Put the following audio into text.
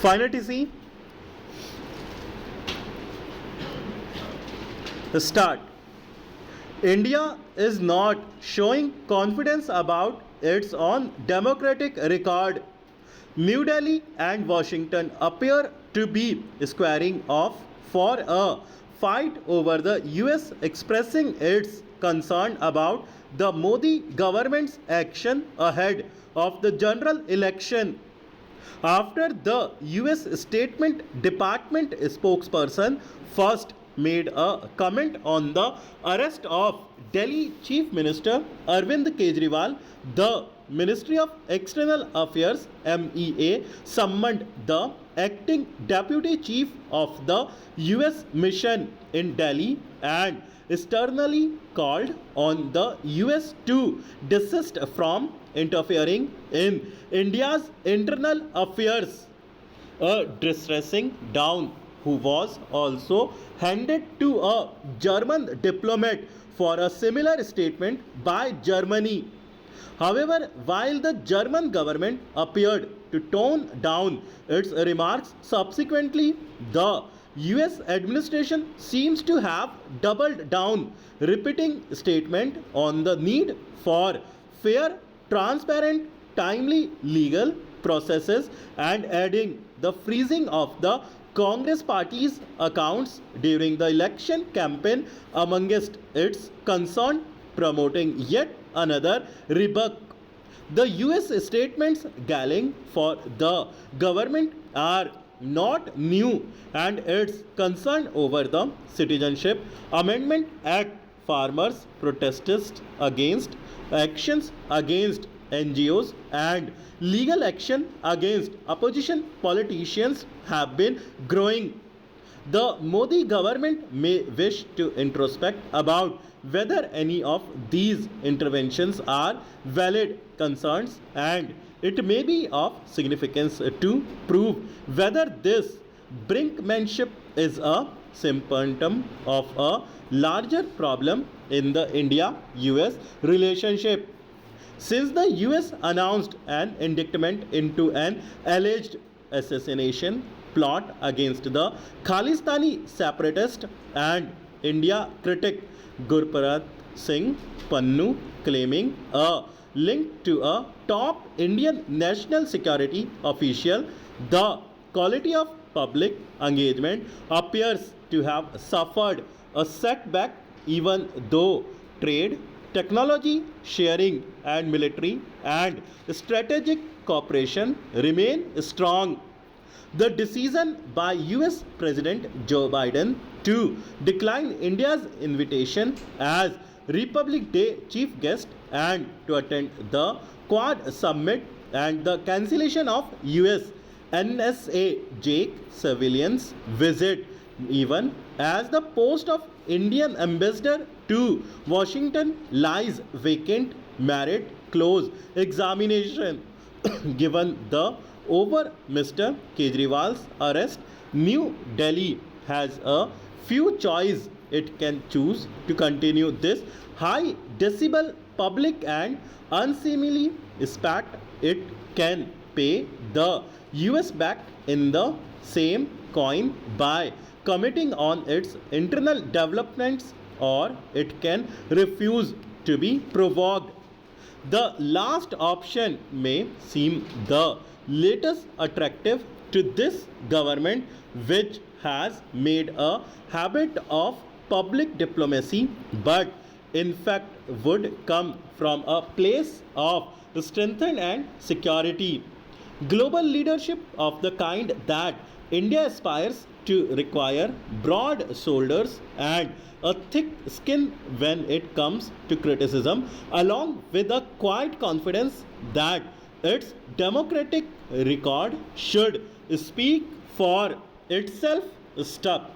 Finally, start. India is not showing confidence about its own democratic record. New Delhi and Washington appear to be squaring off for a fight over the US expressing its concern about the Modi government's action ahead of the general election. After the US Statement Department spokesperson first made a comment on the arrest of Delhi Chief Minister Arvind Kejriwal, the Ministry of External Affairs MEA summoned the acting deputy chief of the US mission in Delhi and sternly called on the US to desist from interfering in India's internal affairs. A distressing down who was also handed to a German diplomat for a similar statement by Germany. However, while the German government appeared to tone down its remarks subsequently, the US administration seems to have doubled down, repeating statement on the need for fair, transparent, timely legal processes and adding the freezing of the Congress party's accounts during the election campaign amongst its concern, promoting yet another rebuke. The US statements galling for the government are not new and its concern over the Citizenship Amendment Act, farmers protest against actions against NGOs and legal action against opposition politicians have been growing. The Modi government may wish to introspect about whether any of these interventions are valid concerns, and it may be of significance to prove whether this brinkmanship is a symptom of a larger problem in the India US relationship. Since the US announced an indictment into an alleged assassination plot against the Khalistani separatist and India critic Gurprat Singh Pannu, claiming a link to a top Indian national security official, the quality of public engagement appears to have suffered a setback even though trade, technology sharing and military and strategic cooperation remain strong. The decision by US President Joe Biden to decline India's invitation as Republic Day chief guest and to attend the Quad summit and the cancellation of US NSA Jake Sullivan's visit, even as the post of Indian ambassador to Washington lies vacant, merit close examination. Given the over Mr. Kejriwal's arrest, New Delhi has a few choices. It can choose to continue this high decibel public and unseemly spat. It can pay the US back in the same coin by committing on its internal developments, or it can refuse to be provoked. The last option may seem the latest attractive to this government, which has made a habit of public diplomacy, but in fact would come from a place of strength and security. Global leadership of the kind that India aspires to require broad shoulders and a thick skin when it comes to criticism, along with a quiet confidence that its democratic record should speak for itself. Stop.